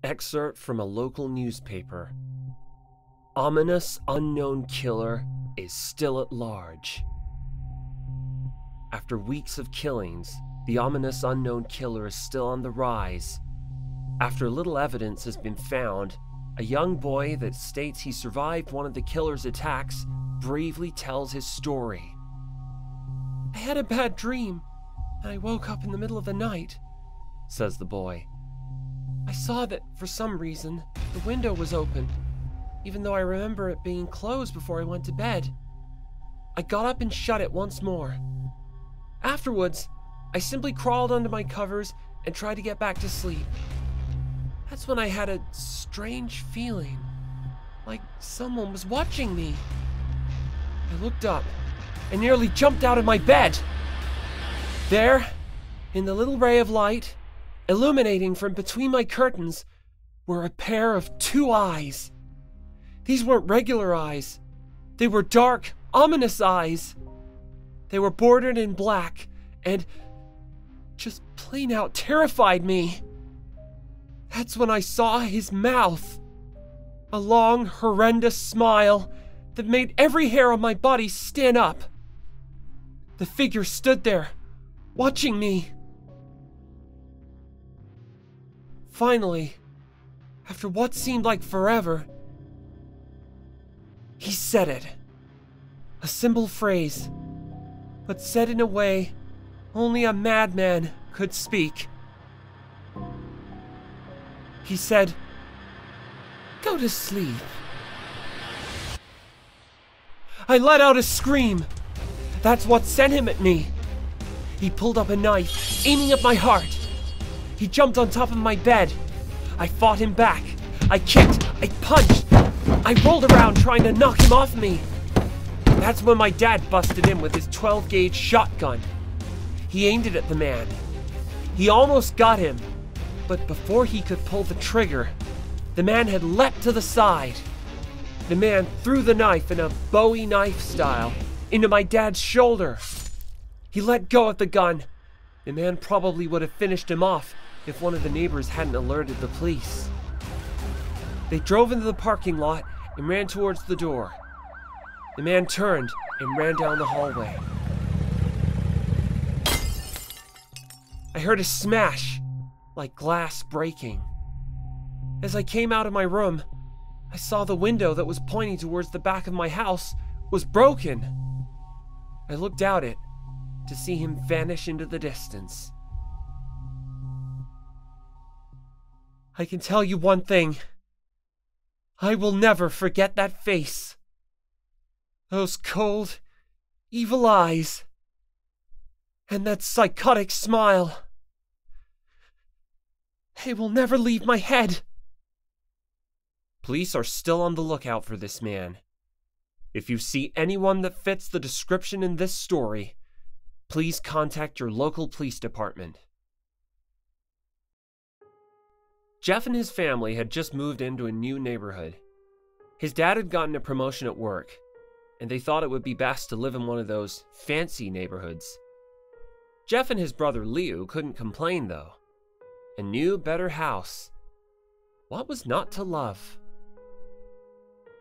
Excerpt from a local newspaper. Ominous unknown killer is still at large. After weeks of killings, the ominous unknown killer is still on the rise. After little evidence has been found, a young boy that states he survived one of the killer's attacks bravely tells his story. "I had a bad dream, and I woke up in the middle of the night," says the boy. "I saw that, for some reason, the window was open, even though I remember it being closed before I went to bed. I got up and shut it once more. Afterwards, I simply crawled under my covers and tried to get back to sleep. That's when I had a strange feeling, like someone was watching me. I looked up and nearly jumped out of my bed. There, in the little ray of light, illuminating from between my curtains, were a pair of 2 eyes. These weren't regular eyes. They were dark, ominous eyes. They were bordered in black and just plain out terrified me. That's when I saw his mouth. A long, horrendous smile that made every hair on my body stand up. The figure stood there, watching me. Finally, after what seemed like forever, he said it. A simple phrase, but said in a way only a madman could speak. He said, "Go to sleep." I let out a scream. That's what sent him at me. He pulled up a knife, aiming at my heart. He jumped on top of my bed. I fought him back. I kicked. I punched. I rolled around trying to knock him off me. That's when my dad busted in with his 12-gauge shotgun. He aimed it at the man. He almost got him, but before he could pull the trigger, the man had leapt to the side. The man threw the knife in a Bowie knife style into my dad's shoulder. He let go of the gun. The man probably would have finished him off if one of the neighbors hadn't alerted the police. They drove into the parking lot and ran towards the door. The man turned and ran down the hallway. I heard a smash, like glass breaking. As I came out of my room, I saw the window that was pointing towards the back of my house was broken. I looked out it to see him vanish into the distance. I can tell you one thing. I will never forget that face. Those cold, evil eyes. And that psychotic smile. They will never leave my head. Police are still on the lookout for this man. If you see anyone that fits the description in this story, please contact your local police department. Jeff and his family had just moved into a new neighborhood. His dad had gotten a promotion at work, and they thought it would be best to live in one of those fancy neighborhoods. Jeff and his brother Leo couldn't complain though. A new, better house. What was not to love?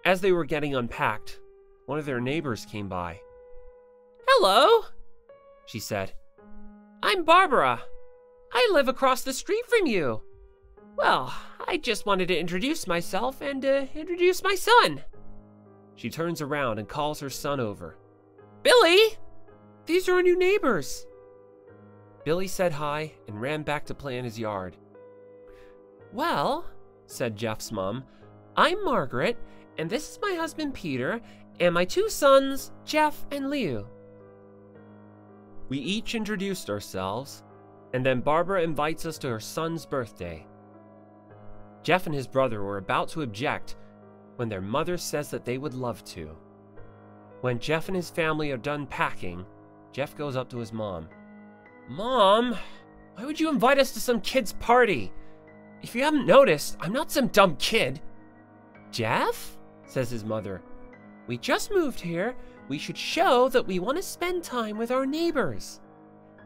As they were getting unpacked, one of their neighbors came by. "Hello," she said. "I'm Barbara. I live across the street from you. Well, I just wanted to introduce myself and introduce my son." She turns around and calls her son over. "Billy, these are our new neighbors." Billy said hi and ran back to play in his yard. "Well," said Jeff's mom, "I'm Margaret, and this is my husband Peter, and my 2 sons, Jeff and Leo." We each introduced ourselves, and then Barbara invites us to her son's birthday. Jeff and his brother were about to object when their mother says that they would love to. When Jeff and his family are done packing, Jeff goes up to his mom. "Mom, why would you invite us to some kid's party? If you haven't noticed, I'm not some dumb kid." "Jeff," says his mother, "we just moved here. We should show that we want to spend time with our neighbors.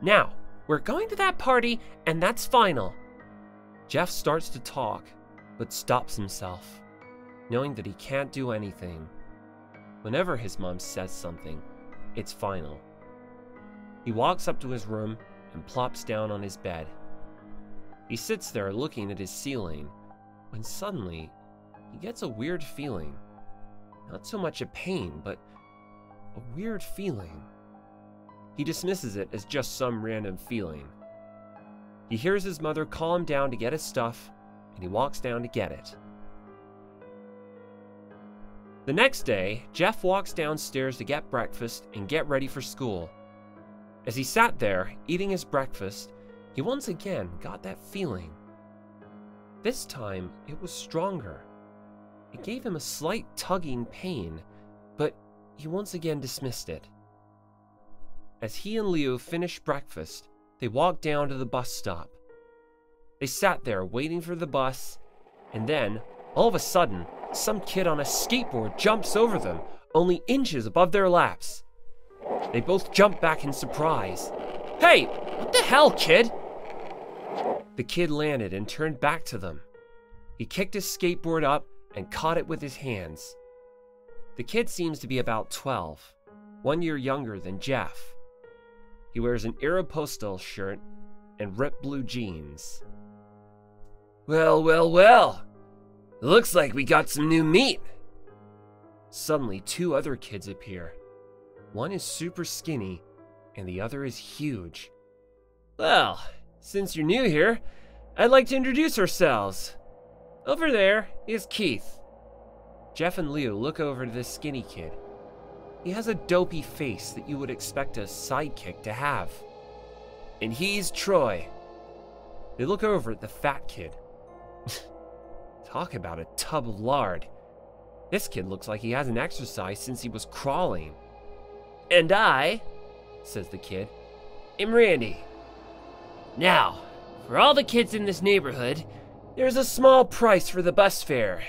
Now, we're going to that party, and that's final." Jeff starts to talk, but stops himself, knowing that he can't do anything. Whenever his mom says something, it's final. He walks up to his room and plops down on his bed. He sits there looking at his ceiling, when suddenly he gets a weird feeling. Not so much a pain, but a weird feeling. He dismisses it as just some random feeling. He hears his mother call him down to get his stuff, and he walks down to get it. The next day, Jeff walks downstairs to get breakfast and get ready for school. As he sat there, eating his breakfast, he once again got that feeling. This time, it was stronger. It gave him a slight tugging pain, but he once again dismissed it. As he and Leo finished breakfast, they walked down to the bus stop. They sat there waiting for the bus, and then, all of a sudden, some kid on a skateboard jumps over them, only inches above their laps. They both jump back in surprise. "Hey, what the hell, kid?" The kid landed and turned back to them. He kicked his skateboard up and caught it with his hands. The kid seems to be about 12, 1 year younger than Jeff. He wears an Aeropostale shirt and ripped blue jeans. "Well, well, well. Looks like we got some new meat." Suddenly, 2 other kids appear. One is super skinny, and the other is huge. "Well, since you're new here, I'd like to introduce ourselves. Over there is Keith." Jeff and Leo look over to this skinny kid. He has a dopey face that you would expect a sidekick to have. "And he's Troy." They look over at the fat kid. Talk about a tub of lard. This kid looks like he hasn't exercised since he was crawling. "And I," says the kid, "am Randy. Now, for all the kids in this neighborhood, there's a small price for the bus fare,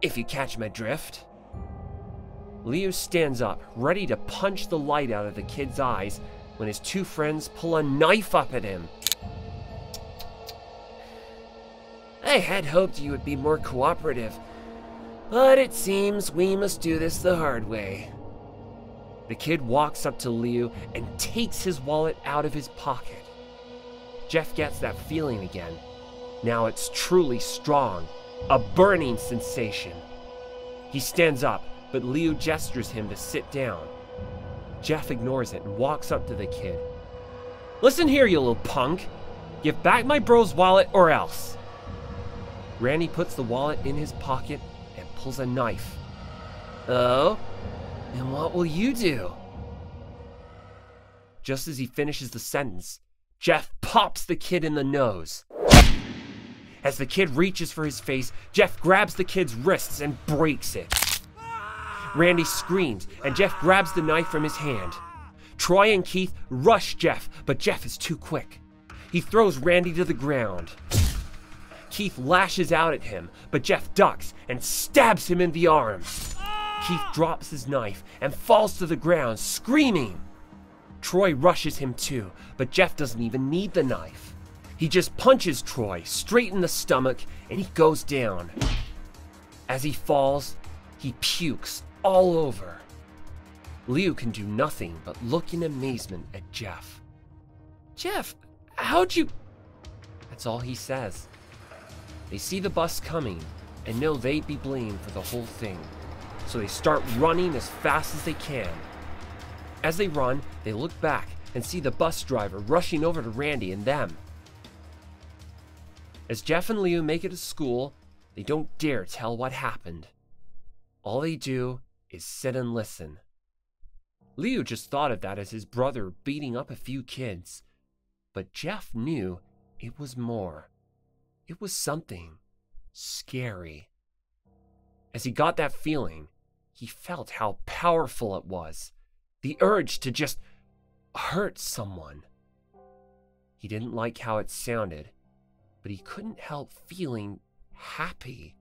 if you catch my drift." Leo stands up, ready to punch the light out of the kid's eyes, when his 2 friends pull a knife up at him. "I had hoped you would be more cooperative, but it seems we must do this the hard way." The kid walks up to Leo and takes his wallet out of his pocket. Jeff gets that feeling again. Now it's truly strong, a burning sensation. He stands up, but Leo gestures him to sit down. Jeff ignores it and walks up to the kid. "Listen here, you little punk. Give back my bro's wallet or else." Randy puts the wallet in his pocket and pulls a knife. "Oh? And what will you do?" Just as he finishes the sentence, Jeff pops the kid in the nose. As the kid reaches for his face, Jeff grabs the kid's wrists and breaks it. Randy screams, and Jeff grabs the knife from his hand. Troy and Keith rush Jeff, but Jeff is too quick. He throws Randy to the ground. Keith lashes out at him, but Jeff ducks and stabs him in the arm. Keith drops his knife and falls to the ground, screaming. Troy rushes him too, but Jeff doesn't even need the knife. He just punches Troy straight in the stomach, and he goes down. As he falls, he pukes all over. Leo can do nothing but look in amazement at Jeff. "Jeff, how'd you..." That's all he says. They see the bus coming and know they'd be blamed for the whole thing, so they start running as fast as they can. As they run, they look back and see the bus driver rushing over to Randy and them. As Jeff and Leo make it to school, they don't dare tell what happened. All they do is sit and listen. Leo just thought of that as his brother beating up a few kids, but Jeff knew it was more. It was something scary. As he got that feeling, he felt how powerful it was. The urge to just hurt someone. He didn't like how it sounded, but he couldn't help feeling happy.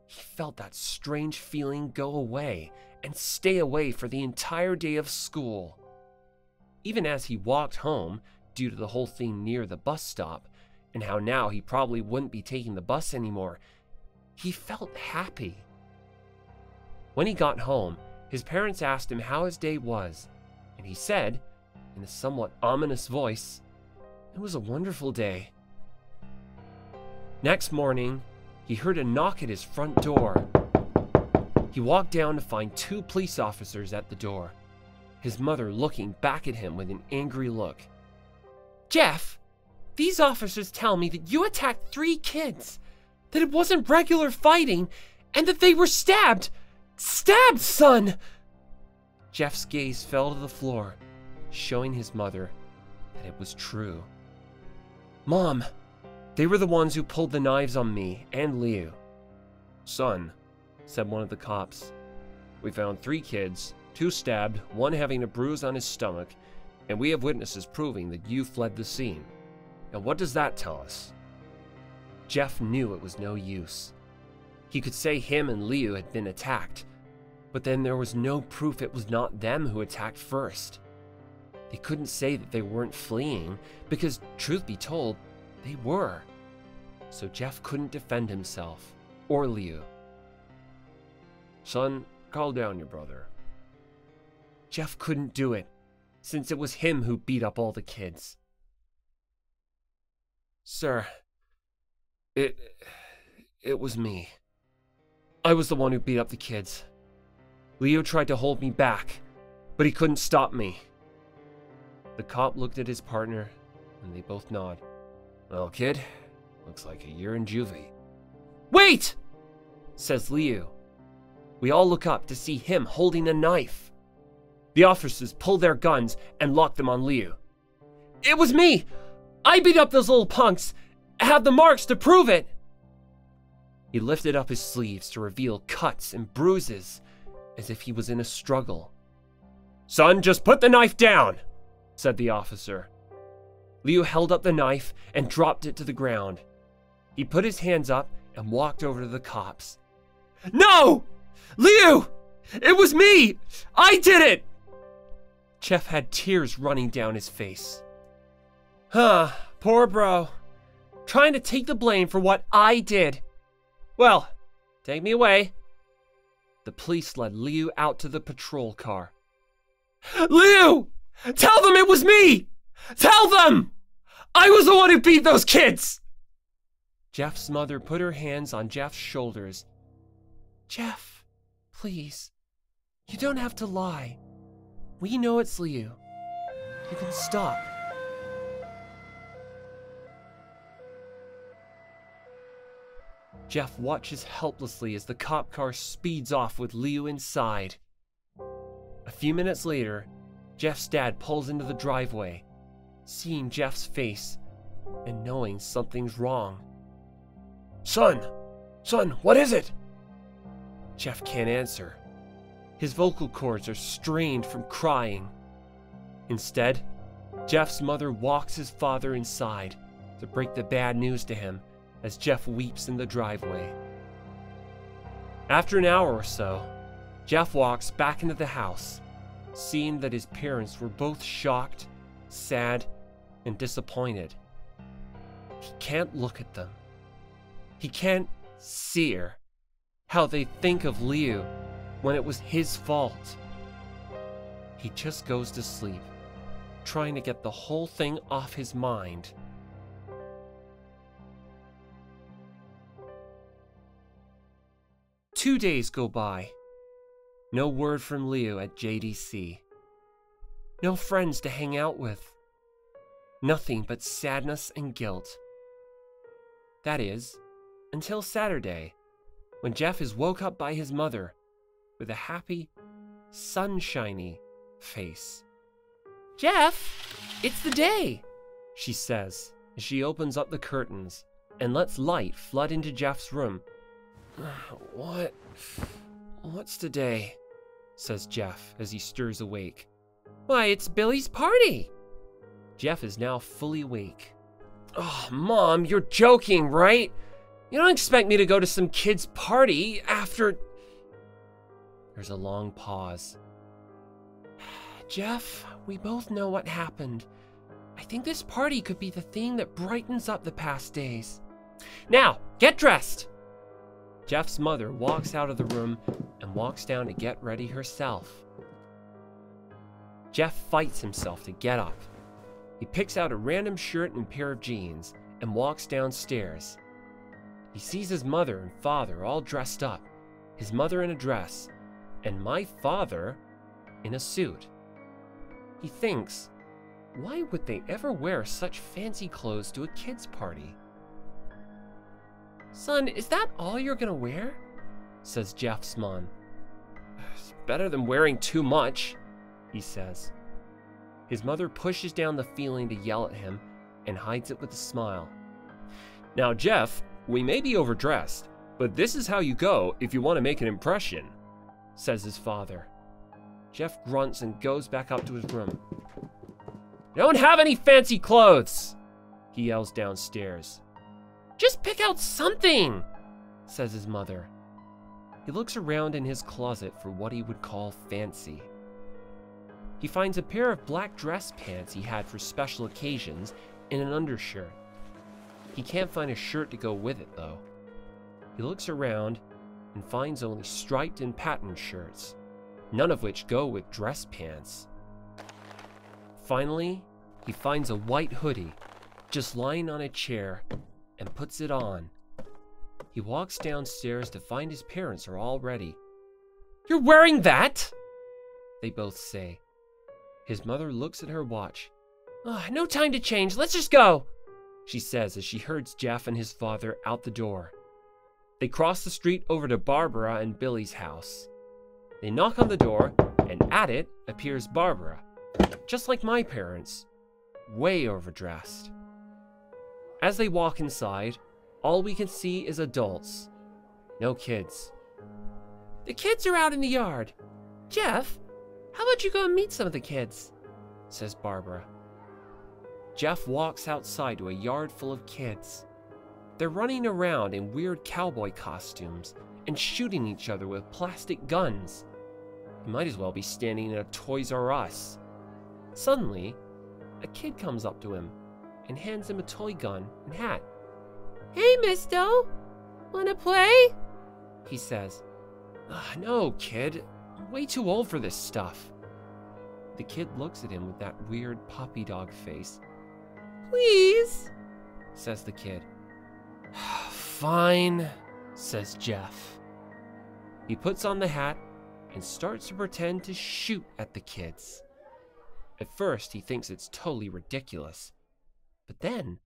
He felt that strange feeling go away and stay away for the entire day of school. Even as he walked home, due to the whole thing near the bus stop, and how now he probably wouldn't be taking the bus anymore, he felt happy. When he got home, his parents asked him how his day was, and he said, in a somewhat ominous voice, "It was a wonderful day." Next morning, he heard a knock at his front door. He walked down to find 2 police officers at the door, his mother looking back at him with an angry look. "Jeff, these officers tell me that you attacked 3 kids, that it wasn't regular fighting, and that they were stabbed. Stabbed, son!" Jeff's gaze fell to the floor, showing his mother that it was true. "Mom, they were the ones who pulled the knives on me and Liu." "Son," said one of the cops, "we found 3 kids, 2 stabbed, 1 having a bruise on his stomach, and we have witnesses proving that you fled the scene. And what does that tell us?" Jeff knew it was no use. He could say him and Liu had been attacked, but then there was no proof it was not them who attacked first. They couldn't say that they weren't fleeing, because, truth be told, they were. So Jeff couldn't defend himself, or Liu. "Son, calm down your brother." Jeff couldn't do it, since it was him who beat up all the kids. "Sir, it was me. I was the one who beat up the kids. Liu tried to hold me back, but he couldn't stop me." The cop looked at his partner, and they both nod. "Well, kid, looks like a year in juvie." "Wait!" says Liu. We all look up to see him holding a knife. The officers pull their guns and lock them on Liu. "It was me! I beat up those little punks! I have the marks to prove it!" He lifted up his sleeves to reveal cuts and bruises, as if he was in a struggle. "Son, just put the knife down," said the officer. Liu held up the knife and dropped it to the ground. He put his hands up and walked over to the cops. "No! Liu! It was me! I did it!" Jeff had tears running down his face. Poor bro. Trying to take the blame for what I did. Well, take me away." The police led Liu out to the patrol car. "Liu! Tell them it was me! Tell them! I was the one who beat those kids!" Jeff's mother put her hands on Jeff's shoulders. "Jeff, please, you don't have to lie. We know it's Liu. You can stop." Jeff watches helplessly as the cop car speeds off with Liu inside. A few minutes later, Jeff's dad pulls into the driveway, seeing Jeff's face and knowing something's wrong. Son, what is it?" Jeff can't answer. His vocal cords are strained from crying. Instead, Jeff's mother walks his father inside to break the bad news to him as Jeff weeps in the driveway. After an hour or so, Jeff walks back into the house, seeing that his parents were both shocked, sad, and disappointed. He can't look at them. He can't sear how they think of Liu when it was his fault. He just goes to sleep, trying to get the whole thing off his mind. Two days go by. No word from Liu at JDC. No friends to hang out with. Nothing but sadness and guilt. That is, until Saturday, when Jeff is woke up by his mother with a happy, sunshiny face. "Jeff, it's the day," she says as she opens up the curtains and lets light flood into Jeff's room. What's today?" says Jeff as he stirs awake. "Why, it's Billy's party." Jeff is now fully awake. "Oh, Mom, you're joking, right? You don't expect me to go to some kid's party after..." There's a long pause. "Jeff, we both know what happened. I think this party could be the thing that brightens up the past days. Now, get dressed." Jeff's mother walks out of the room and walks down to get ready herself. Jeff fights himself to get up. He picks out a random shirt and pair of jeans and walks downstairs. He sees his mother and father all dressed up, his mother in a dress, and my father in a suit. He thinks, why would they ever wear such fancy clothes to a kid's party? "Son, is that all you're gonna wear?" says Jeff's mom. "It's better than wearing too much," he says. His mother pushes down the feeling to yell at him and hides it with a smile. "Now, Jeff, we may be overdressed, but this is how you go if you want to make an impression," says his father. Jeff grunts and goes back up to his room. "Don't have any fancy clothes," he yells downstairs. "Just pick out something," says his mother. He looks around in his closet for what he would call fancy. He finds a pair of black dress pants he had for special occasions and an undershirt. He can't find a shirt to go with it, though. He looks around and finds only striped and patterned shirts, none of which go with dress pants. Finally, he finds a white hoodie just lying on a chair and puts it on. He walks downstairs to find his parents are all ready. "You're wearing that?" they both say. His mother looks at her watch. "No time to change, let's just go," she says as she herds Jeff and his father out the door. They cross the street over to Barbara and Billy's house. They knock on the door, and at it appears Barbara, just like my parents, way overdressed. As they walk inside, all we can see is adults, no kids. "The kids are out in the yard. Jeff, how about you go and meet some of the kids?" says Barbara. Jeff walks outside to a yard full of kids. They're running around in weird cowboy costumes and shooting each other with plastic guns. He might as well be standing in a Toys R Us. Suddenly, a kid comes up to him and hands him a toy gun and hat. "Hey, misto, wanna play?" he says. "No, kid, I'm way too old for this stuff." The kid looks at him with that weird puppy dog face. "Please," says the kid. "Fine," says Jeff. He puts on the hat and starts to pretend to shoot at the kids. At first, he thinks it's totally ridiculous, but then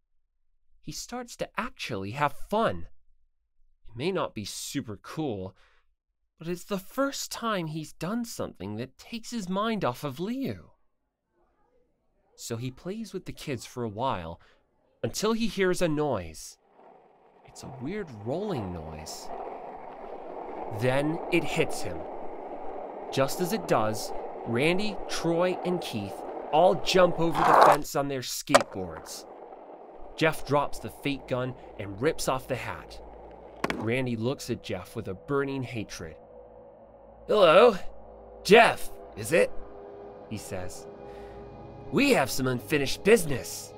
he starts to actually have fun. It may not be super cool, but it's the first time he's done something that takes his mind off of Liu. So he plays with the kids for a while until he hears a noise. It's a weird rolling noise. Then it hits him. Just as it does, Randy, Troy, and Keith all jump over the fence on their skateboards. Jeff drops the fake gun and rips off the hat. Randy looks at Jeff with a burning hatred. "Hello, Jeff, is it?" he says. "We have some unfinished business."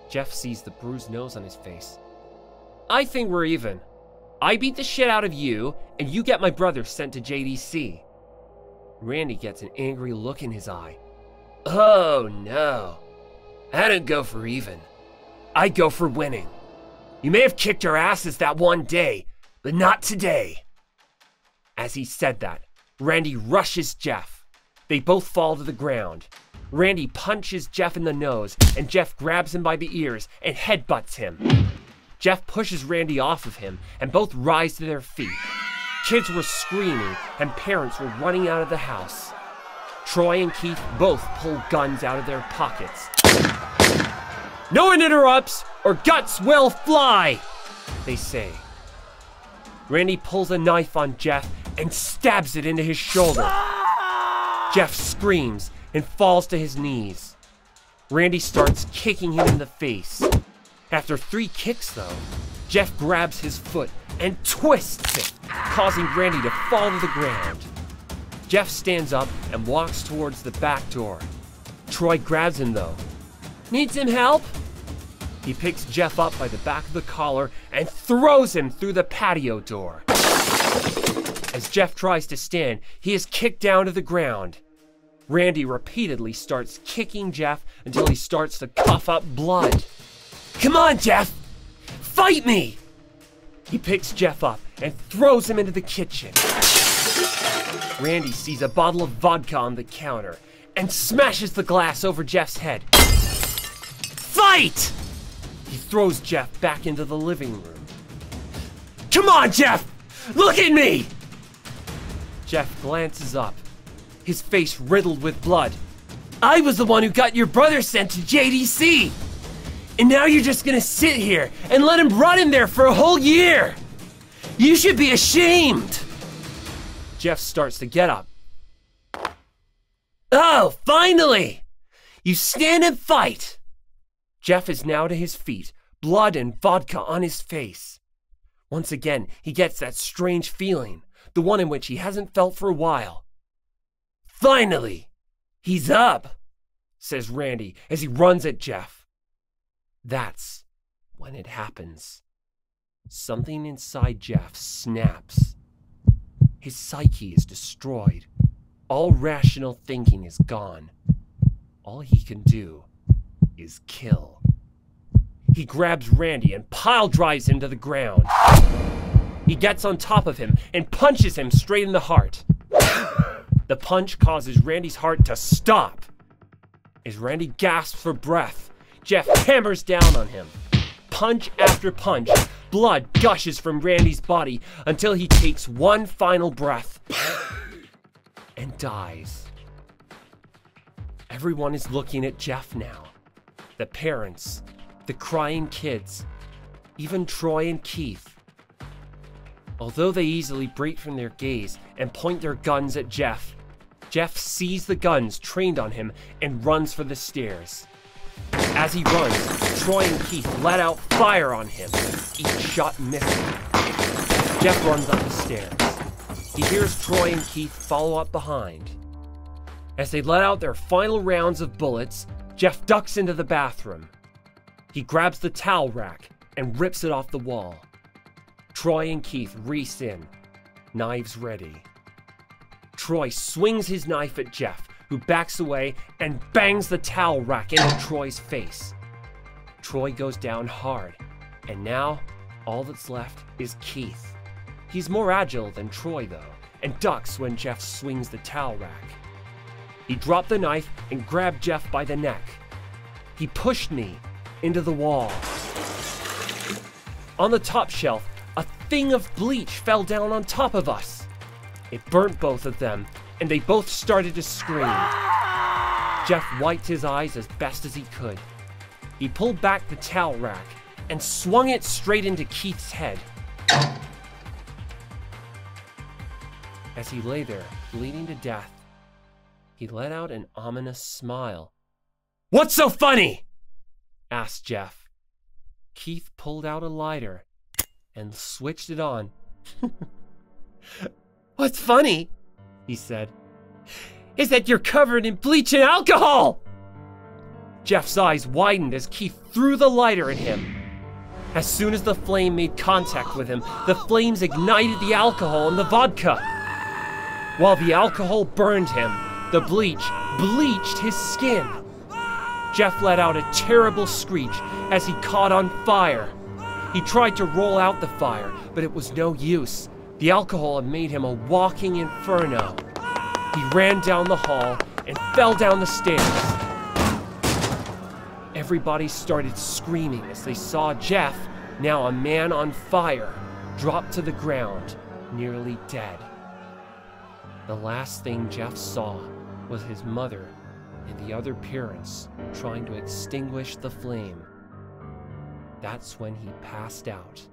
Jeff sees the bruised nose on his face. "I think we're even. I beat the shit out of you, and you get my brother sent to JDC. Randy gets an angry look in his eye. "Oh no, I don't go for even. I go for winning. You may have kicked our asses that one day, but not today." As he said that, Randy rushes Jeff. They both fall to the ground. Randy punches Jeff in the nose, and Jeff grabs him by the ears and headbutts him. Jeff pushes Randy off of him, and both rise to their feet. Kids were screaming, and parents were running out of the house. Troy and Keith both pull guns out of their pockets. "No one interrupts, or guts will fly," they say. Randy pulls a knife on Jeff and stabs it into his shoulder. Jeff screams and falls to his knees. Randy starts kicking him in the face. After 3 kicks, though, Jeff grabs his foot and twists it, causing Randy to fall to the ground. Jeff stands up and walks towards the back door. Troy grabs him, though. "Need some help?" He picks Jeff up by the back of the collar and throws him through the patio door. As Jeff tries to stand, he is kicked down to the ground. Randy repeatedly starts kicking Jeff until he starts to cough up blood. "Come on, Jeff! Fight me!" He picks Jeff up and throws him into the kitchen. Randy sees a bottle of vodka on the counter and smashes the glass over Jeff's head. "Fight!" He throws Jeff back into the living room. "Come on, Jeff! Look at me!" Jeff glances up, his face riddled with blood. "I was the one who got your brother sent to JDC! And now you're just gonna sit here and let him rot in there for a whole year! You should be ashamed!" Jeff starts to get up. "Oh, finally! You stand and fight!" Jeff is now to his feet, blood and vodka on his face. Once again, he gets that strange feeling, the one in which he hasn't felt for a while. "Finally! He's up!" says Randy as he runs at Jeff. That's when it happens. Something inside Jeff snaps. His psyche is destroyed. All rational thinking is gone. All he can do is kill. He grabs Randy and pile drives him to the ground. He gets on top of him and punches him straight in the heart. The punch causes Randy's heart to stop. As Randy gasps for breath, Jeff hammers down on him. Punch after punch, blood gushes from Randy's body until he takes one final breath and dies. Everyone is looking at Jeff now. The parents, the crying kids, even Troy and Keith. Although they easily break from their gaze and point their guns at Jeff, Jeff sees the guns trained on him and runs for the stairs. As he runs, Troy and Keith let out fire on him, each shot missing. Jeff runs up the stairs. He hears Troy and Keith follow up behind. As they let out their final rounds of bullets, Jeff ducks into the bathroom. He grabs the towel rack and rips it off the wall. Troy and Keith race in, knives ready. Troy swings his knife at Jeff, who backs away and bangs the towel rack into Troy's face. Troy goes down hard, and now all that's left is Keith. He's more agile than Troy though, and ducks when Jeff swings the towel rack. He dropped the knife and grabbed Jeff by the neck. He pushed me into the wall. On the top shelf, a thing of bleach fell down on top of us. It burnt both of them, and they both started to scream. Jeff wiped his eyes as best as he could. He pulled back the towel rack and swung it straight into Keith's head. As he lay there, bleeding to death, he let out an ominous smile. "What's so funny?" asked Jeff. Keith pulled out a lighter and switched it on. "What's funny," he said, "is that you're covered in bleach and alcohol!" Jeff's eyes widened as Keith threw the lighter at him. As soon as the flame made contact with him, the flames ignited the alcohol and the vodka. While the alcohol burned him, the bleach bleached his skin. Jeff let out a terrible screech as he caught on fire. He tried to roll out the fire, but it was no use. The alcohol had made him a walking inferno. He ran down the hall and fell down the stairs. Everybody started screaming as they saw Jeff, now a man on fire, drop to the ground, nearly dead. The last thing Jeff saw was his mother and the other parents trying to extinguish the flame. That's when he passed out.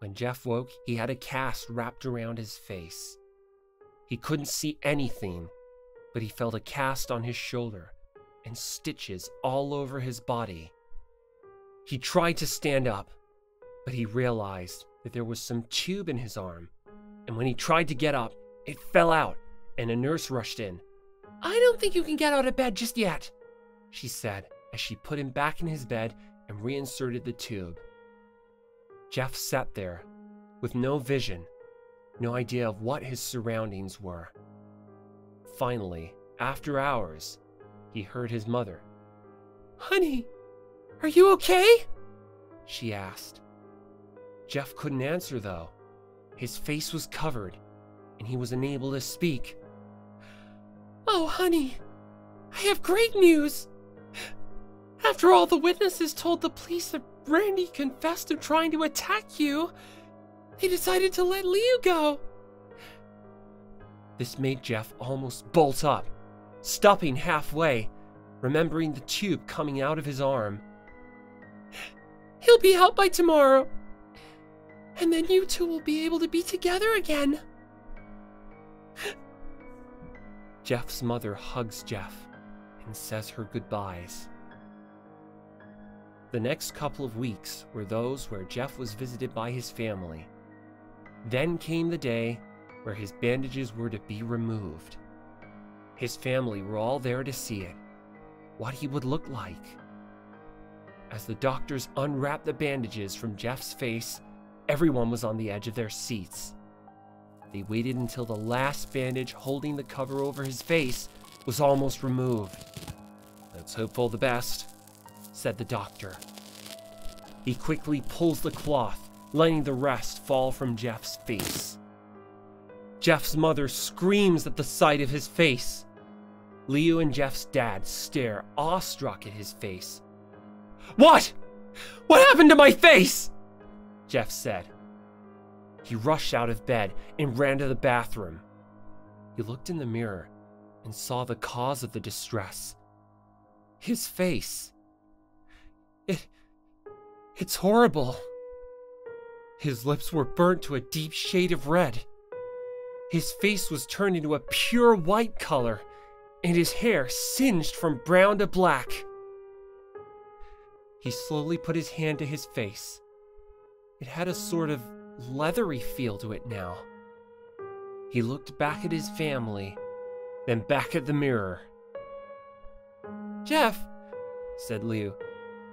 When Jeff woke, he had a cast wrapped around his face. He couldn't see anything, but he felt a cast on his shoulder and stitches all over his body. He tried to stand up, but he realized that there was some tube in his arm, and when he tried to get up, it fell out, and a nurse rushed in. "I don't think you can get out of bed just yet," she said as she put him back in his bed and reinserted the tube. Jeff sat there with no vision, no idea of what his surroundings were. Finally, after hours, he heard his mother. "Honey, are you okay?" she asked. Jeff couldn't answer though. His face was covered, and he was unable to speak. "Oh, honey, I have great news. After all the witnesses told the police that Randy confessed to trying to attack you, they decided to let Leo go." This made Jeff almost bolt up, stopping halfway, remembering the tube coming out of his arm. "He'll be out by tomorrow, and then you two will be able to be together again." Jeff's mother hugs Jeff and says her goodbyes. The next couple of weeks were those where Jeff was visited by his family. Then came the day where his bandages were to be removed. His family were all there to see it, what he would look like. As the doctors unwrapped the bandages from Jeff's face, everyone was on the edge of their seats. They waited until the last bandage holding the cover over his face was almost removed. "Let's hope for the best," said the doctor. He quickly pulls the cloth, letting the rest fall from Jeff's face. Jeff's mother screams at the sight of his face. Leo and Jeff's dad stare awestruck at his face. "What? What happened to my face?" Jeff said. He rushed out of bed and ran to the bathroom. He looked in the mirror and saw the cause of the distress. His face. It's horrible. His lips were burnt to a deep shade of red. His face was turned into a pure white color, and his hair singed from brown to black. He slowly put his hand to his face. It had a sort of leathery feel to it now. He looked back at his family, then back at the mirror. "Jeff," said Leo,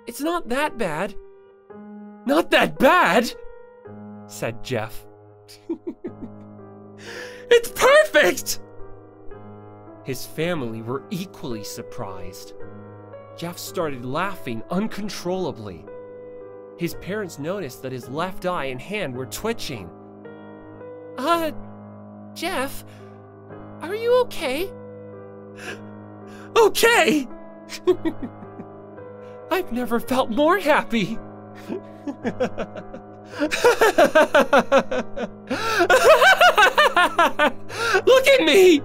"it's not that bad." "Not that bad?" said Jeff. "It's perfect!" His family were equally surprised. Jeff started laughing uncontrollably. His parents noticed that his left eye and hand were twitching. Jeff, are you okay?" "Okay!" "I've never felt more happy." "Look at me!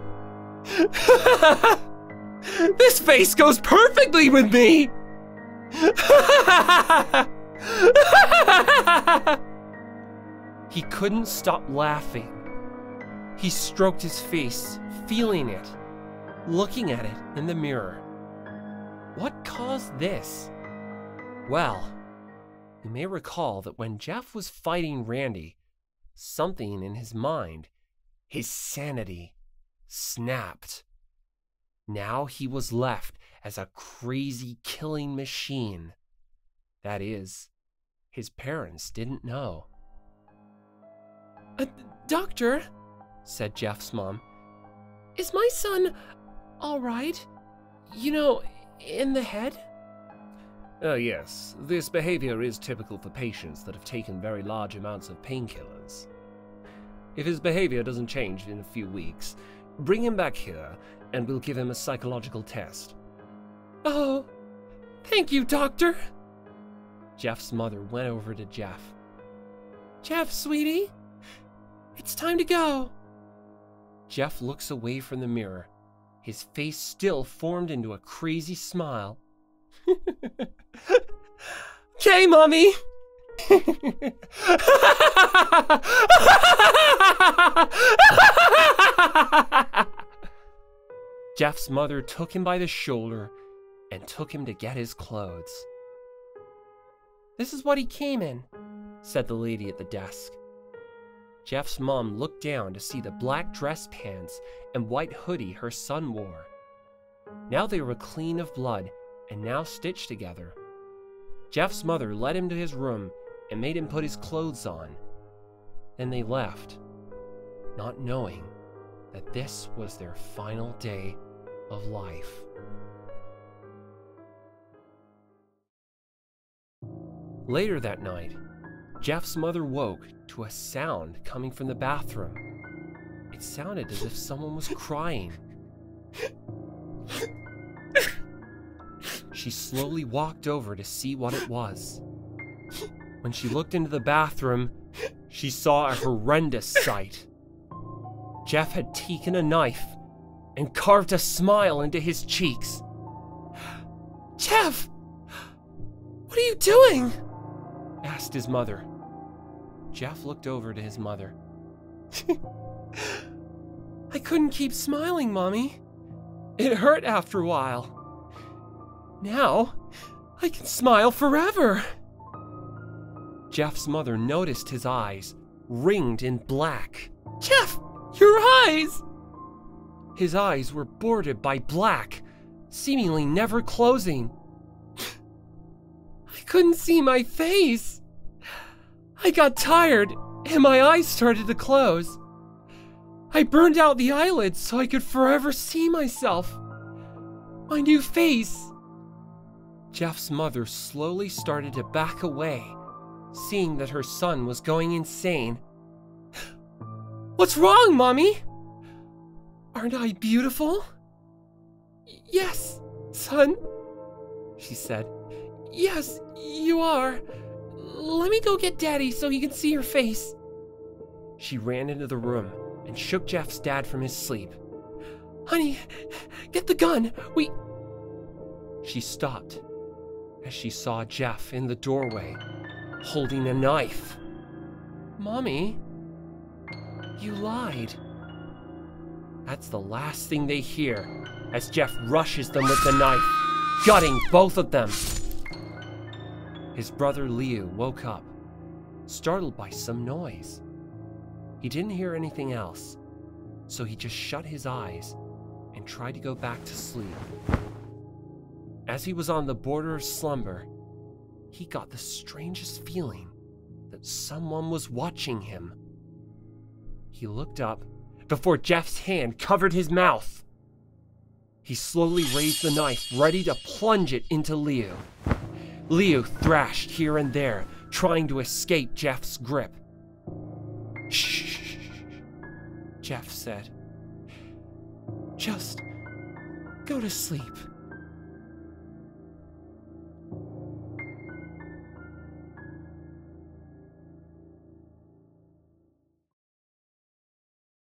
This face goes perfectly with me!" He couldn't stop laughing. He stroked his face, feeling it, looking at it in the mirror. What caused this? Well, you may recall that when Jeff was fighting Randy, something in his mind, his sanity, snapped. Now he was left as a crazy killing machine. That is, his parents didn't know. "Doctor," said Jeff's mom, "is my son all right? You know, in the head?" Yes, this behavior is typical for patients that have taken very large amounts of painkillers. If his behavior doesn't change in a few weeks, bring him back here and we'll give him a psychological test." "Oh, thank you, doctor." Jeff's mother went over to Jeff. "Jeff, sweetie, it's time to go." Jeff looks away from the mirror, his face still formed into a crazy smile. "Okay, Mommy." Jeff's mother took him by the shoulder and took him to get his clothes. "This is what he came in," said the lady at the desk. Jeff's mom looked down to see the black dress pants and white hoodie her son wore. Now they were clean of blood and now stitched together. Jeff's mother led him to his room and made him put his clothes on. Then they left, not knowing that this was their final day of life. Later that night, Jeff's mother woke to a sound coming from the bathroom. It sounded as if someone was crying. She slowly walked over to see what it was. When she looked into the bathroom, she saw a horrendous sight. Jeff had taken a knife and carved a smile into his cheeks. "Jeff, what are you doing?" asked his mother. Jeff looked over to his mother. "I couldn't keep smiling, Mommy. It hurt after a while. Now, I can smile forever." Jeff's mother noticed his eyes, ringed in black. "Jeff, your eyes!" His eyes were bordered by black, seemingly never closing. "I couldn't see my face. I got tired, and my eyes started to close. I burned out the eyelids so I could forever see myself. My new face." Jeff's mother slowly started to back away, seeing that her son was going insane. "What's wrong, Mommy? Aren't I beautiful?" "Yes, son," she said. "Yes, you are. Let me go get Daddy so he can see your face." She ran into the room and shook Jeff's dad from his sleep. "Honey, get the gun. She stopped as she saw Jeff in the doorway, holding a knife. "Mommy, you lied." That's the last thing they hear as Jeff rushes them with the knife, gutting both of them. His brother Leo woke up, startled by some noise. He didn't hear anything else, so he just shut his eyes and tried to go back to sleep. As he was on the border of slumber, he got the strangest feeling that someone was watching him. He looked up before Jeff's hand covered his mouth. He slowly raised the knife, ready to plunge it into Leo. Leo thrashed here and there, trying to escape Jeff's grip. "Shh," Jeff said. "Just go to sleep."